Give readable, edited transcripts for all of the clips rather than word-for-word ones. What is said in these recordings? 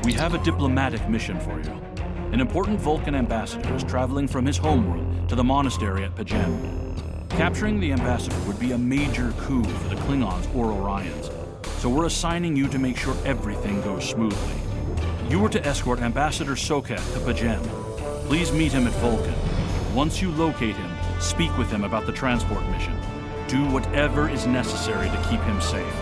We have a diplomatic mission for you. An important Vulcan ambassador is traveling from his homeworld to the monastery at P'Jem. Capturing the ambassador would be a major coup for the Klingons or Orions, so we're assigning you to make sure everything goes smoothly. You are to escort Ambassador Soket to P'Jem. Please meet him at Vulcan. Once you locate him, speak with him about the transport mission. Do whatever is necessary to keep him safe.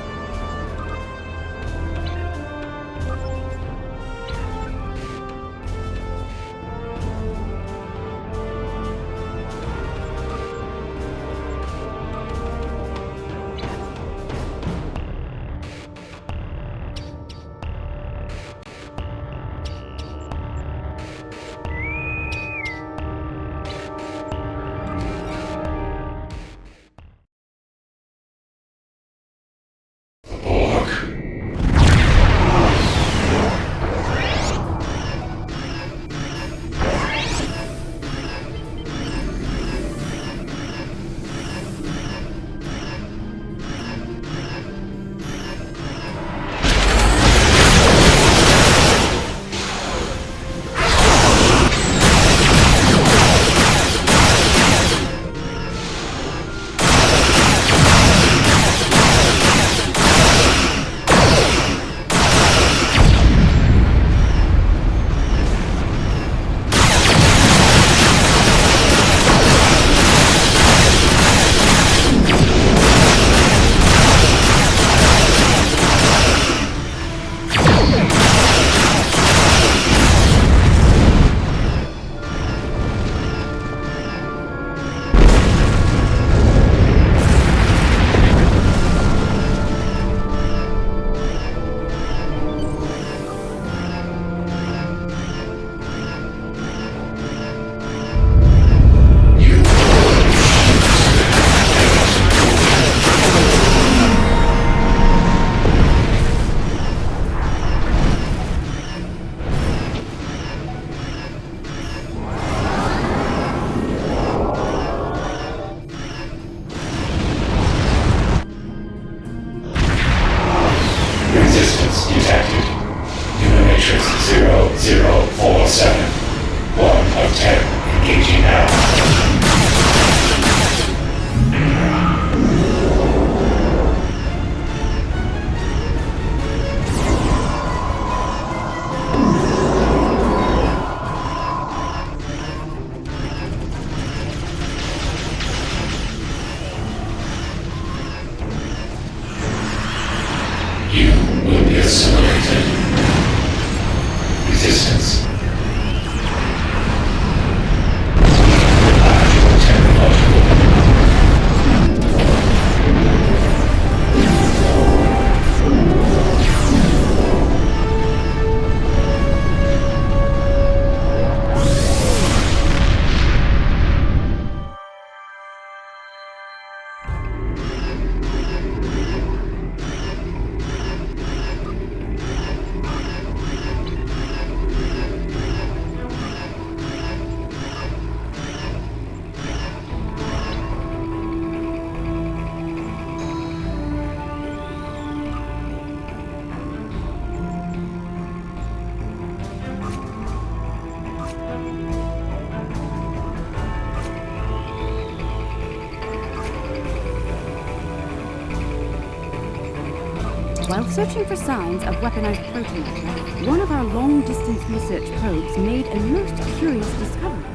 While searching for signs of weaponized proton matter, one of our long-distance research probes made a most curious discovery.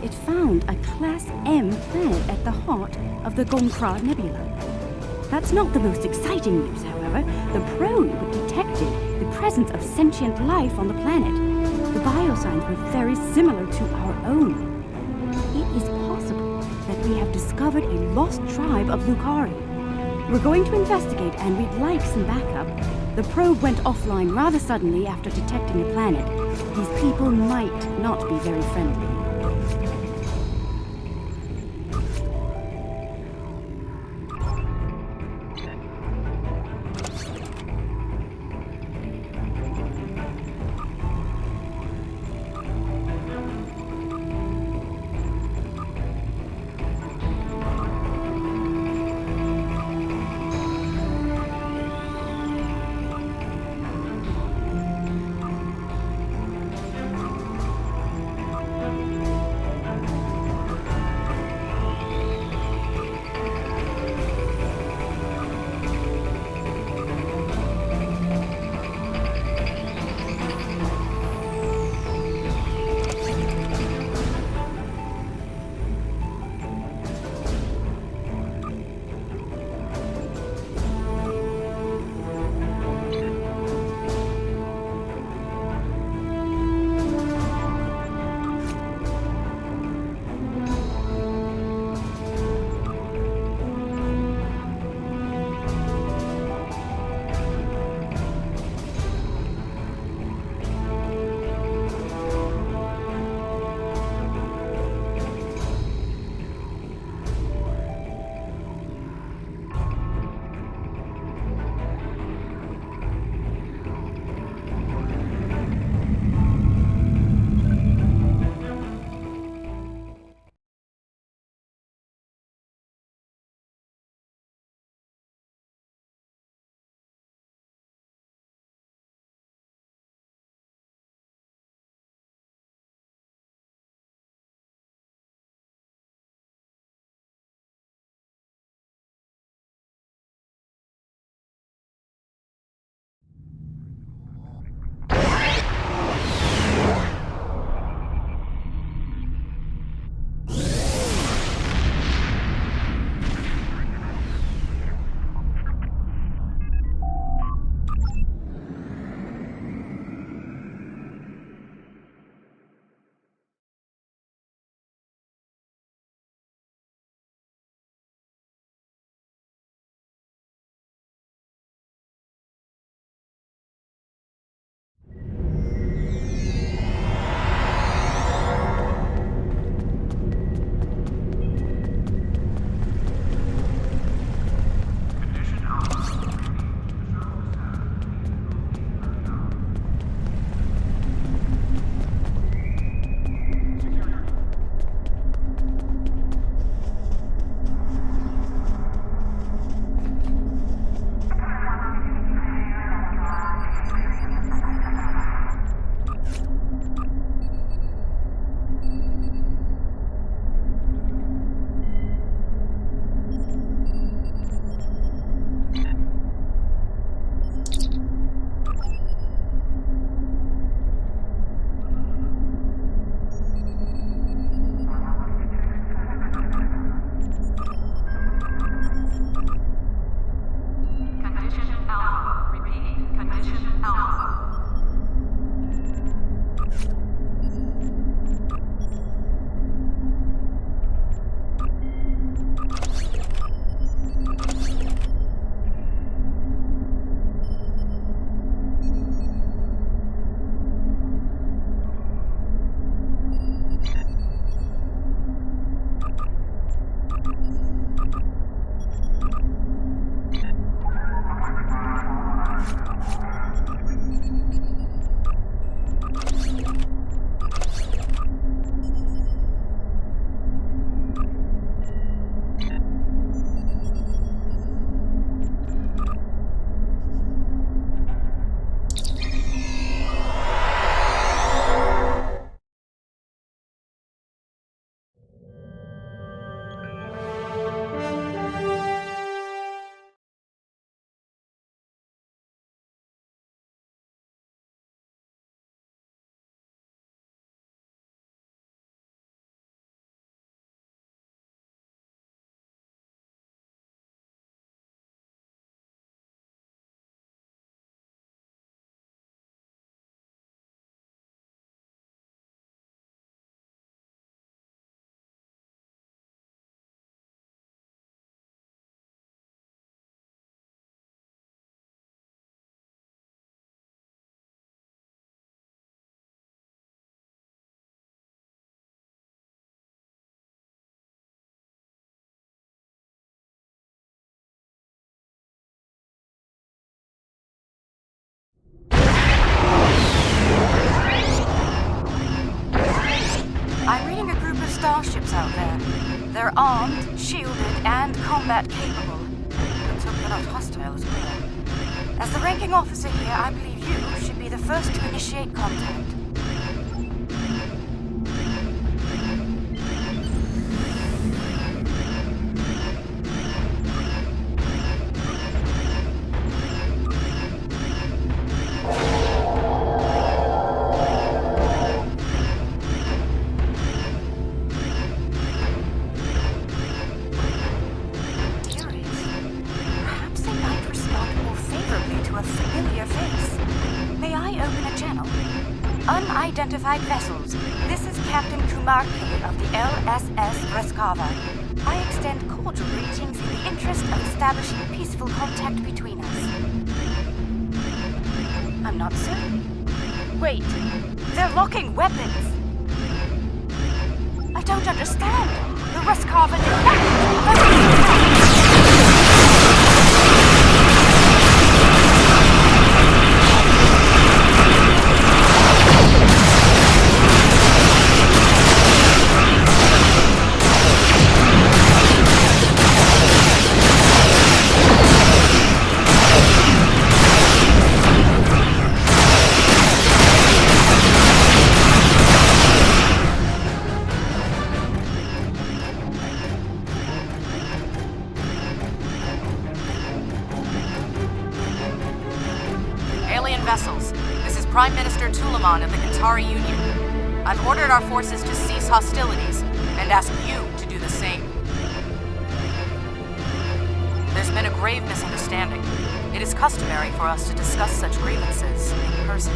It found a Class M planet at the heart of the Gon-Kra Nebula. That's not the most exciting news, however. The probe detected the presence of sentient life on the planet. The biosigns were very similar to our own. It is possible that we have discovered a lost tribe of Lukari. We're going to investigate, and we'd like some backup. The probe went offline rather suddenly after detecting the planet. These people might not be very friendly. starships out there. They're armed, shielded, and combat capable. Let's hope they're not hostile as well. As the ranking officer here, I believe you should be the first to initiate contact. Unidentified vessels. This is Captain Kumar K. of the LSS Reskava. I extend cordial greetings in the interest of establishing peaceful contact between us. I'm not certain. Wait, they're locking weapons! I don't understand! The Reskava did not... Vessels. This is Prime Minister Tulaman of the Kantari Union. I've ordered our forces to cease hostilities and ask you to do the same. There's been a grave misunderstanding. It is customary for us to discuss such grievances in person.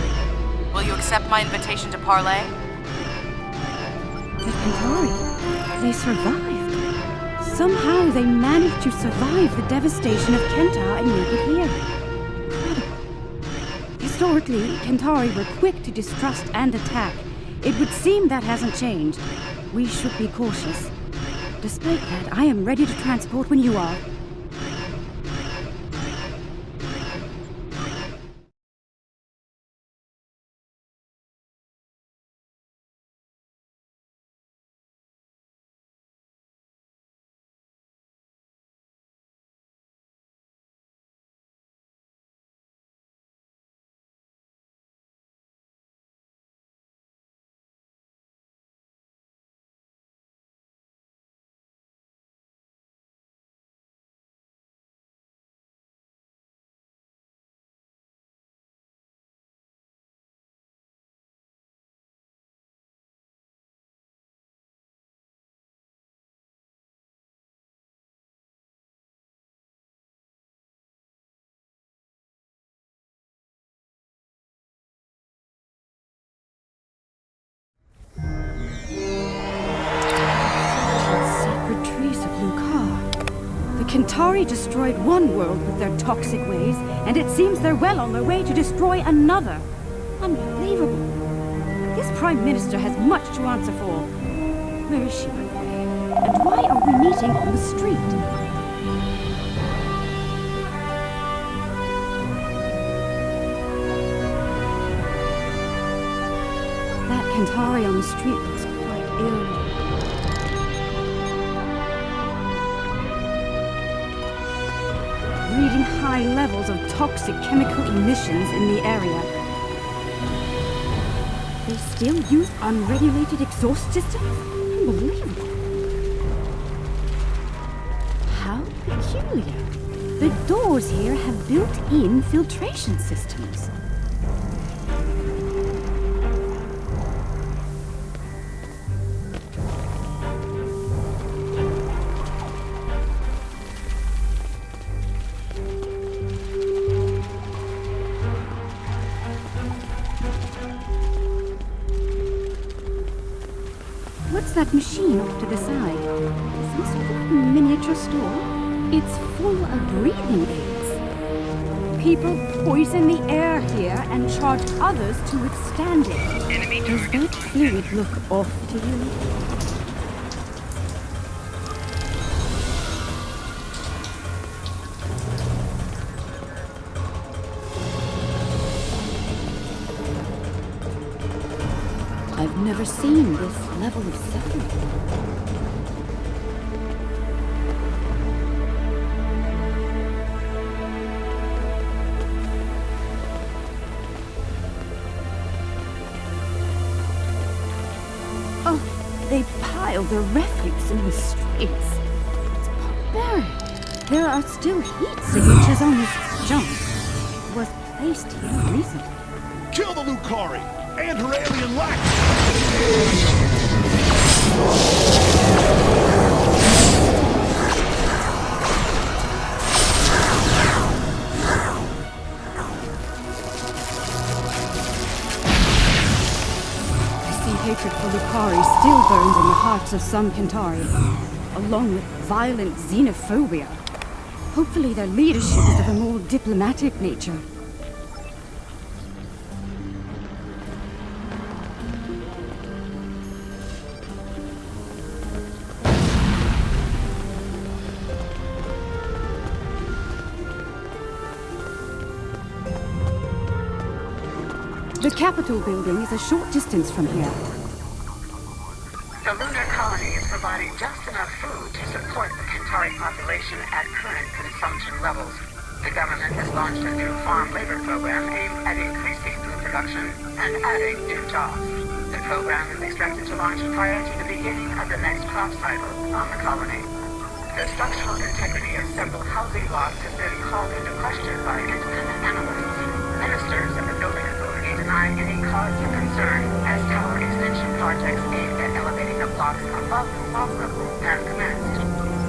Will you accept my invitation to parley? The Kantari. They survived. Somehow they managed to survive the devastation of Kentar and make it here. Historically, Kantari were quick to distrust and attack. It would seem that hasn't changed. We should be cautious. Despite that, I am ready to transport when you are. Kantari destroyed one world with their toxic ways, and it seems they're well on their way to destroy another. Unbelievable. This Prime Minister has much to answer for. Where is she, by the way? And why are we meeting on the street? That Kantari on the street looks quite ill. Reading high levels of toxic chemical emissions in the area. They still use unregulated exhaust systems? Unbelievable. How peculiar. The doors here have built-in filtration systems. What's that machine off to the side? Some sort of miniature store? It's full of breathing aids. People poison the air here and charge others to withstand it. Does that fluid look off to you? I've never seen this level of suffering. piled the refuse in the streets. It's barbaric. There are still heat signatures on this junk. It was placed here recently. Kill the Lucari and her alien lack! Hatred for Lucari still burns in the hearts of some Kentari, along with violent xenophobia. Hopefully their leadership is of a more diplomatic nature. The Capitol building is a short distance from here. The lunar colony is providing just enough food to support the Kentari population at current consumption levels. The government has launched a new farm labor program aimed at increasing food production and adding new jobs. The program is expected to launch prior to the beginning of the next crop cycle on the colony. The structural integrity of several housing blocks has been called into question by independent analysts. Ministers of the building authority deny any cause for concern as tower extension projects aimed at elevating the blocks above the swamp level have commenced.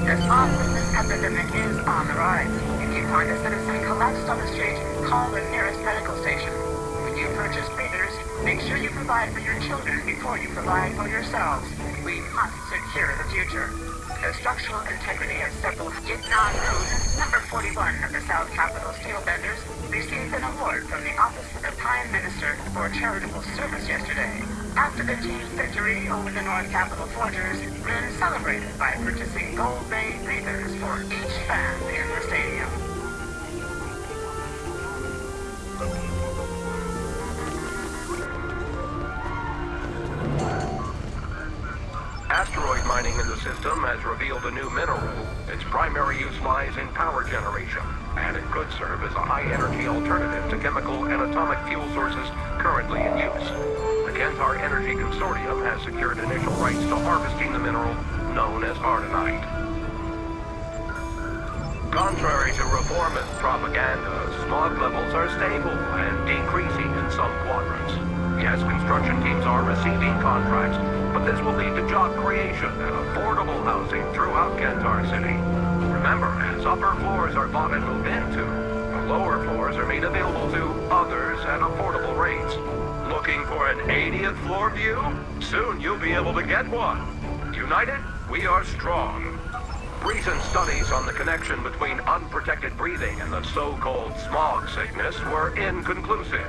The smog sickness epidemic is on the rise. If you find a citizen collapsed on the street, call the nearest medical station. When you purchase breathers, make sure you provide for your children before you provide for yourselves. We must secure the future. The structural integrity of several Yitnan Road, number 41 of the South Capitol Steel Benders, received an award from the Office of the Prime Minister for charitable service yesterday. After the team's victory over the North Capitol Forgers, Rin celebrated by purchasing gold-made breathers for each fan in the stadium. Asteroid mining in the system has revealed a new mineral. Its primary use lies in power generation, and it could serve as a high-energy alternative to chemical and atomic fuel sources currently in use. The Kentar Energy Consortium has secured initial rights to harvesting the mineral known as Ardenite. Contrary to reformist propaganda, smog levels are stable and decreasing in some quadrants. Yes, construction teams are receiving contracts, but this will lead to job creation and affordable housing throughout Kentar City. Remember, as upper floors are bought and moved into, the lower floors are made available to others at affordable rates. Looking for an 80th floor view? Soon you'll be able to get one. United, we are strong. Recent studies on the connection between unprotected breathing and the so-called smog sickness were inconclusive.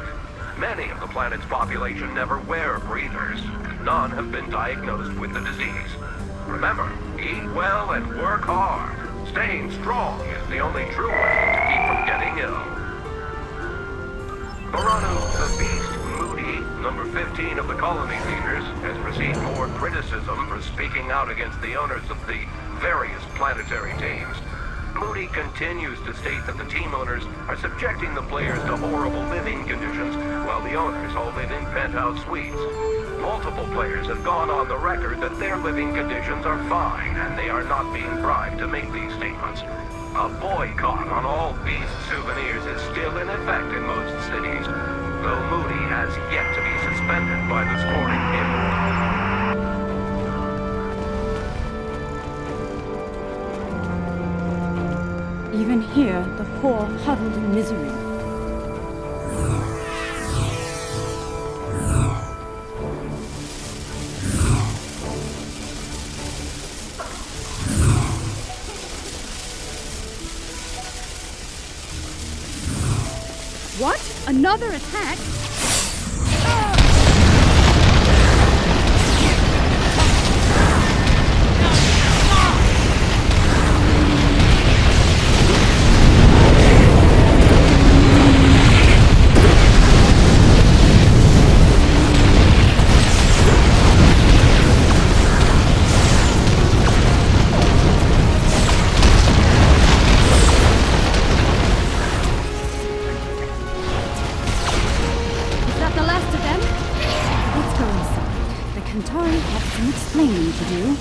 Many of the planet's population never wear breathers. None have been diagnosed with the disease. Remember, eat well and work hard. Staying strong is the only true way to keep from getting ill. Baranu, the Beast, Moody, number 15 of the colony leaders, has received more criticism for speaking out against the owners of the various planetary teams. Moody continues to state that the team owners are subjecting the players to horrible living conditions, while the owners all live in penthouse suites. Multiple players have gone on the record that their living conditions are fine, and they are not being bribed to make these statements. A boycott on all Beast souvenirs is still in effect in most cities, though Moody has yet to be suspended by the sporting guild. Even here, the poor huddled in misery. What? Another attack? Kentari have some explaining to do.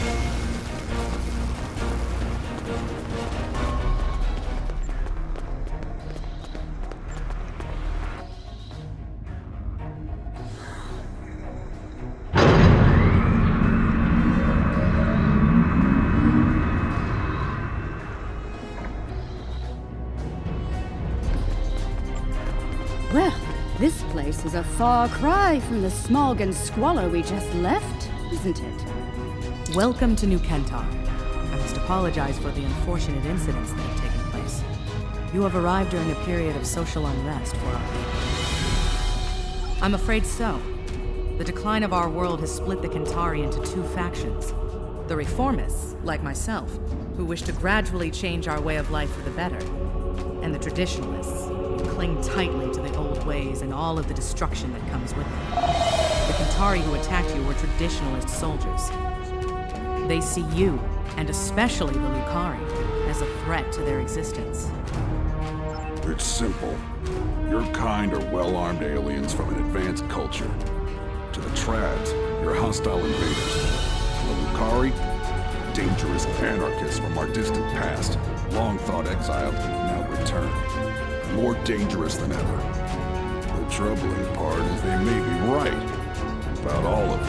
Well, this place is a far cry from the smog and squalor we just left, isn't it? Welcome to New Kentar. I must apologize for the unfortunate incidents that have taken place. You have arrived during a period of social unrest for our people. I'm afraid so. The decline of our world has split the Kentari into two factions. The reformists, like myself, who wish to gradually change our way of life for the better. And the traditionalists, who cling tightly to the old ways and all of the destruction that comes with them. The Kentari who attacked you were traditionalist soldiers. They see you, and especially the Lucari, as a threat to their existence. It's simple. Your kind are well-armed aliens from an advanced culture. To the Trads, you're hostile invaders. To the Lucari, dangerous anarchists from our distant past, long thought exiled, now returned. More dangerous than ever. The troubling part is they may be right about all of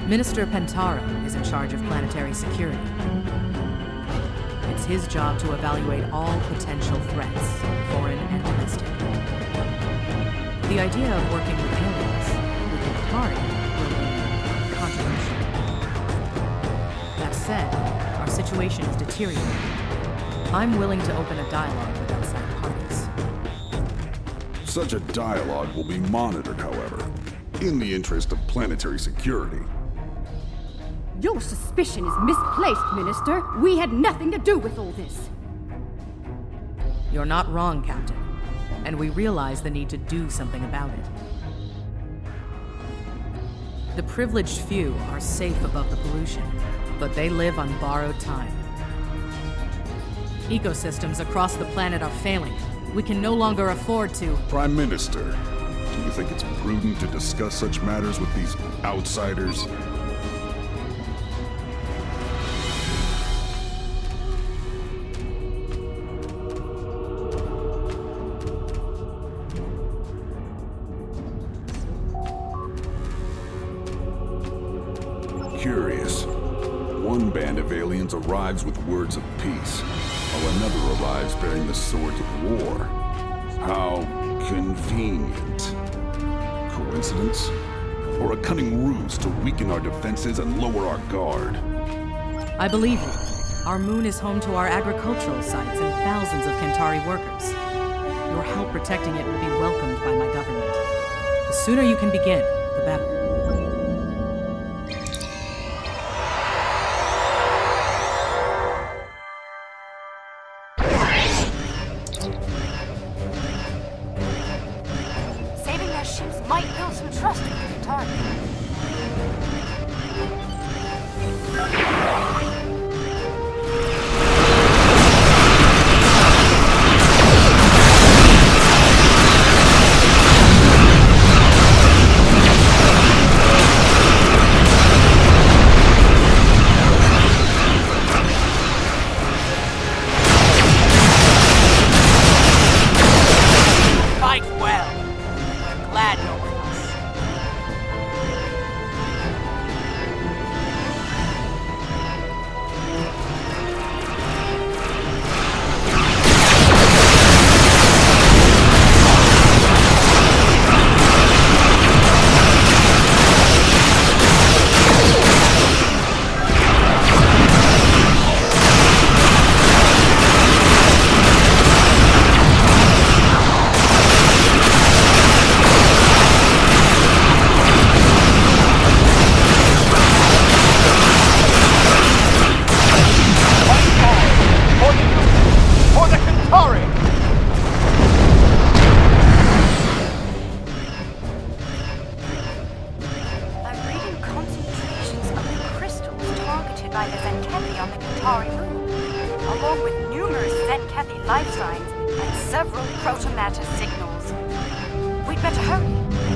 you. Minister Pentaro is in charge of planetary security. It's his job to evaluate all potential threats, foreign and domestic. The idea of working with aliens, with the Lucari, will be controversial. That said, our situation is deteriorating. I'm willing to open a dialogue with outside parties. Such a dialogue will be monitored, however, in the interest of planetary security. Your suspicion is misplaced, Minister. We had nothing to do with all this. You're not wrong, Captain. And we realize the need to do something about it. The privileged few are safe above the pollution, but they live on borrowed time. Ecosystems across the planet are failing. We can no longer afford to... Prime Minister, do you think it's prudent to discuss such matters with these outsiders? Curious. One band of aliens arrives with words of peace, while another arrives bearing the swords of war. How convenient. Coincidence? Or a cunning ruse to weaken our defenses and lower our guard? I believe you. Our moon is home to our agricultural sites and thousands of Kentari workers. Your help protecting it will be welcomed by my government. The sooner you can begin, the better. Saving their ships might build some trust with the Kentari. Fight well. We're glad you're with us. For the Kentari! I'm reading concentrations of the crystals targeted by the Zenkethi on the Kentari moon. Along with numerous Zenkethi life signs, and several protomatter signals. We'd better hurry.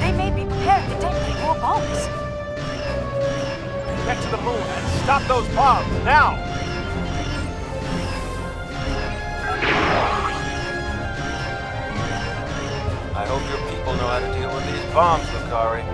They may be prepared to detonate more bombs. Get to the moon and stop those bombs, now! I hope your people know how to deal with these bombs, Lukari.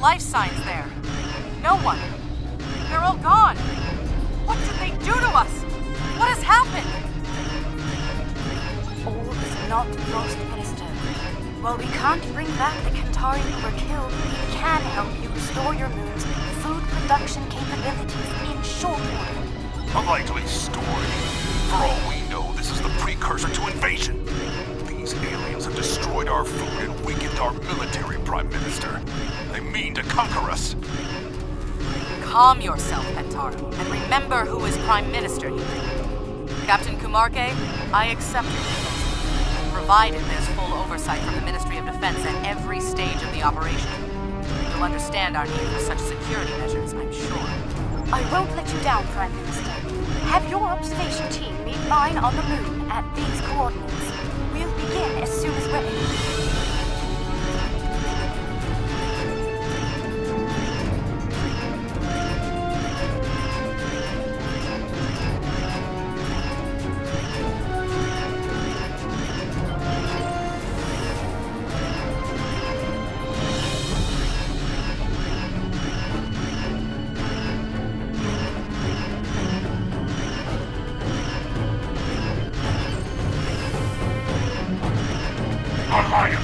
Life signs there. No one. They're all gone. What did they do to us? What has happened? All is not lost, Minister. While we can't bring back the Kentari who were killed, we can help you restore your moon's food production capabilities in short order. A likely story. For all we know, this is the precursor to invasion. These aliens have destroyed our food and weakened our military, Prime Minister. They mean to conquer us. Calm yourself, Pentaro, and remember who is Prime Minister here. Captain Kumarke, I accept your proposal, provided there's full oversight from the Ministry of Defense at every stage of the operation. You'll understand our need for such security measures, I'm sure. I won't let you down, Prime Minister. Have your observation team meet mine on the moon at these coordinates. We'll begin as soon as we're able. Alliance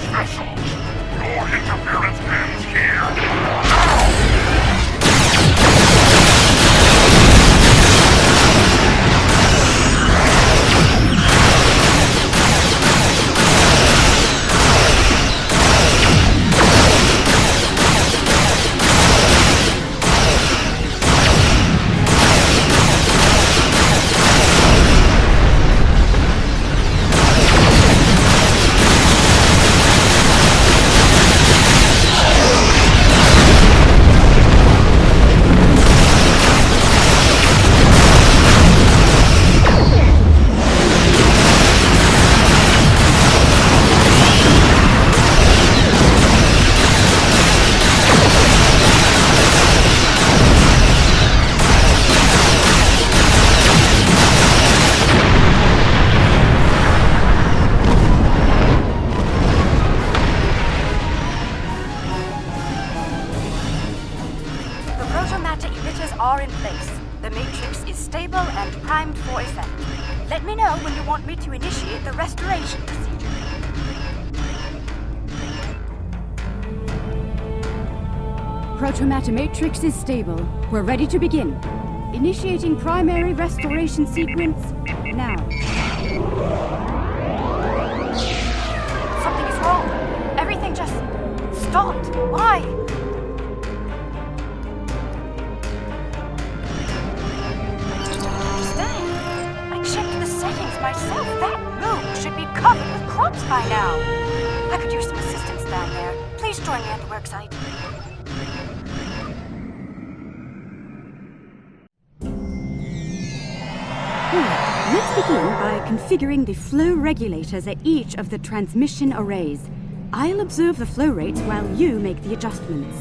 Protomatter emitters are in place. The matrix is stable and primed for effect. Let me know when you want me to initiate the restoration procedure. Protomatter matrix is stable. We're ready to begin. Initiating primary restoration sequence now. Something is wrong. Everything just stopped. Why? I checked the settings myself. That room should be covered with crops by now. I could use some assistance down there. Please join me at the worksite. Let's begin by configuring the flow regulators at each of the transmission arrays. I'll observe the flow rates while you make the adjustments.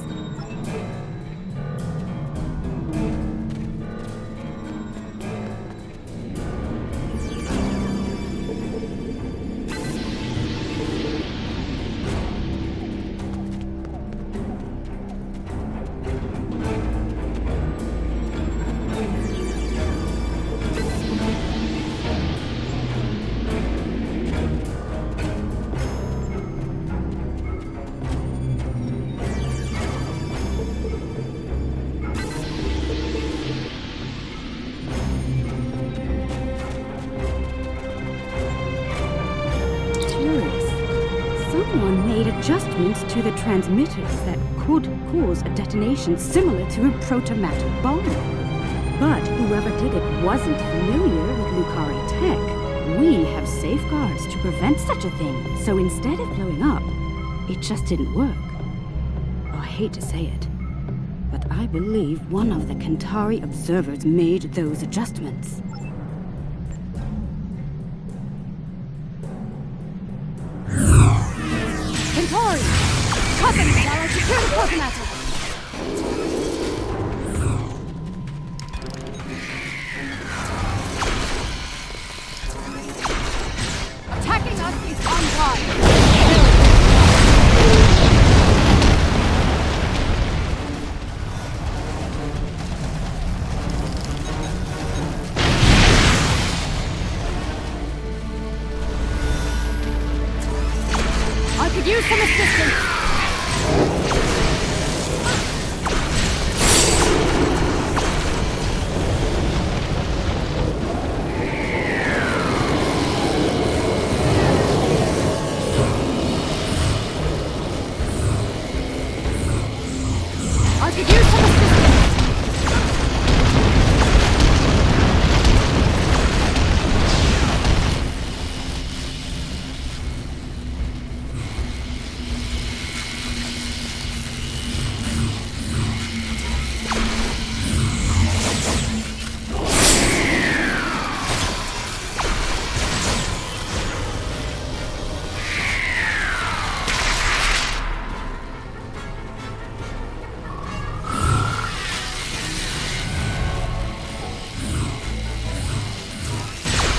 Someone made adjustments to the transmitters that could cause a detonation similar to a protomatter bomb. But whoever did it wasn't familiar with Lucari tech. We have safeguards to prevent such a thing, so instead of blowing up, it just didn't work. Oh, I hate to say it, but I believe one of the Kantari observers made those adjustments. Kantari! Cover me while I secure the protomatter! Attacking us is on guard! I could use some assistance! I could use some assistance!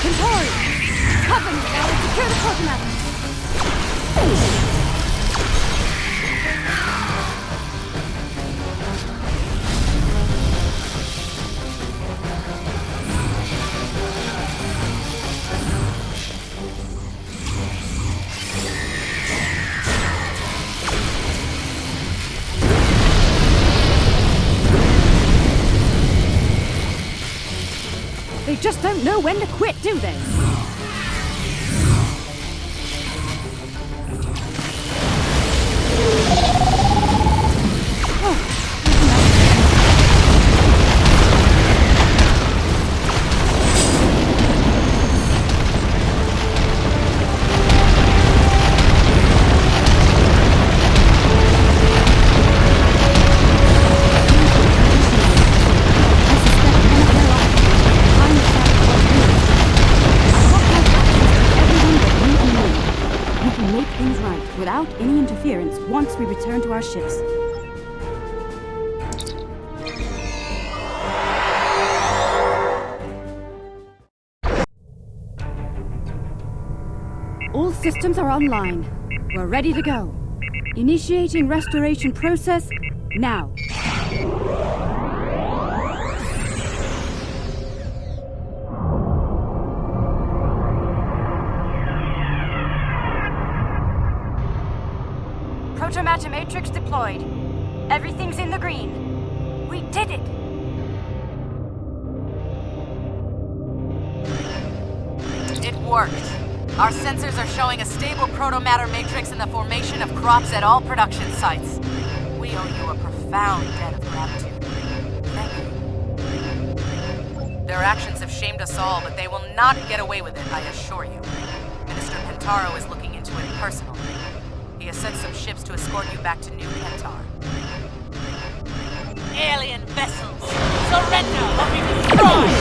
Kantari! Cover me while I secure the protomatter! They just don't know when to quit, do they? Without any interference once we return to our ships. All systems are online. We're ready to go. Initiating restoration process now. Protomatter Matrix deployed. Everything's in the green. We did it! It worked. Our sensors are showing a stable protomatter matrix in the formation of crops at all production sites. We owe you a profound debt of gratitude. Thank you. Their actions have shamed us all, but they will not get away with it, I assure you. Minister Pentaro is looking into it personally. He has sent some ships to escort you back to New Kentar. Alien vessels, surrender or be destroyed!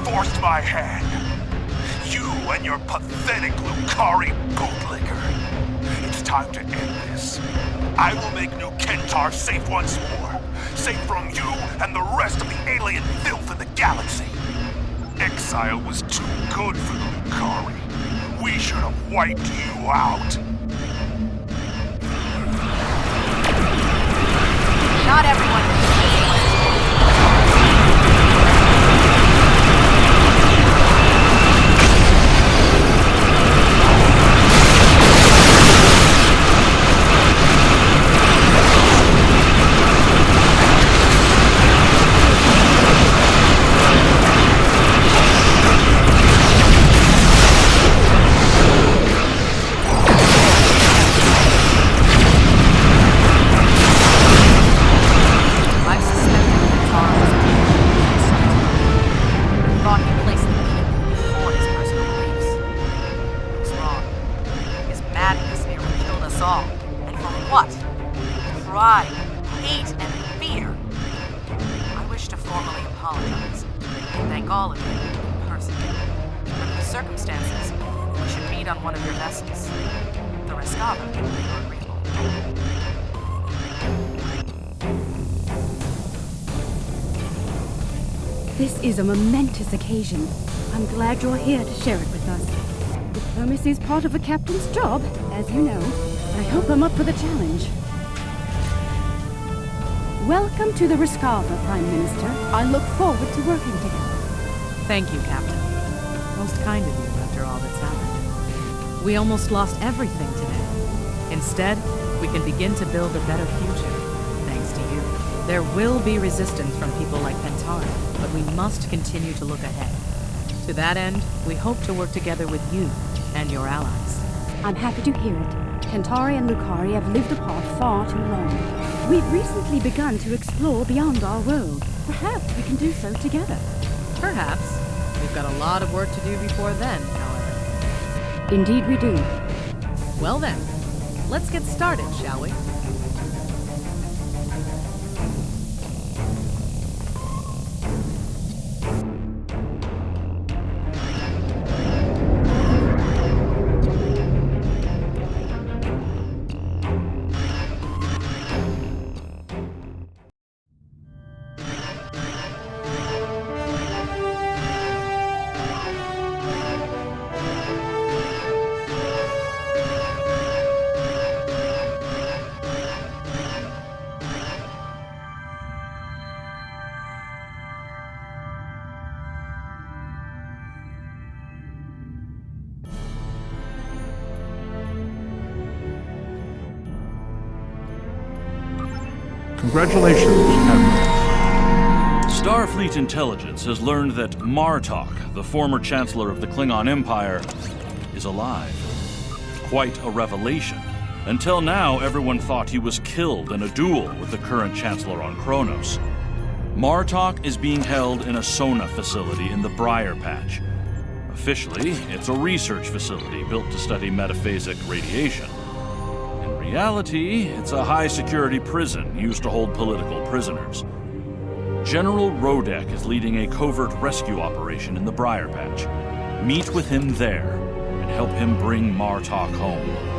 Forced my hand. You and your pathetic Lukari bootlicker. It's time to end this. I will make New Kentar safe once more. Safe from you and the rest of the alien filth in the galaxy. Exile was too good for the Lukari. We should have wiped you out. Not everyone. This is a momentous occasion. I'm glad you're here to share it with us. Diplomacy is part of a captain's job, as you know. I hope I'm up for the challenge. Welcome to the Rescava, Prime Minister. I look forward to working together. Thank you, Captain. Most kind of you after all that's happened. We almost lost everything today. Instead, we can begin to build a better future, thanks to you. There will be resistance from people like Pentaro, but we must continue to look ahead. To that end, we hope to work together with you and your allies. I'm happy to hear it. Kentari and Lukari have lived apart far too long. We've recently begun to explore beyond our world. Perhaps we can do so together. Perhaps. We've got a lot of work to do before then, however. Indeed we do. Well then, let's get started, shall we? Congratulations, Admiral. Starfleet intelligence has learned that Martok, the former Chancellor of the Klingon Empire, is alive. Quite a revelation. Until now, everyone thought he was killed in a duel with the current Chancellor on Kronos. Martok is being held in a Sona facility in the Briar Patch. Officially, it's a research facility built to study metaphasic radiation. In reality, it's a high-security prison used to hold political prisoners. General Rodek is leading a covert rescue operation in the Briar Patch. Meet with him there, and help him bring Martok home.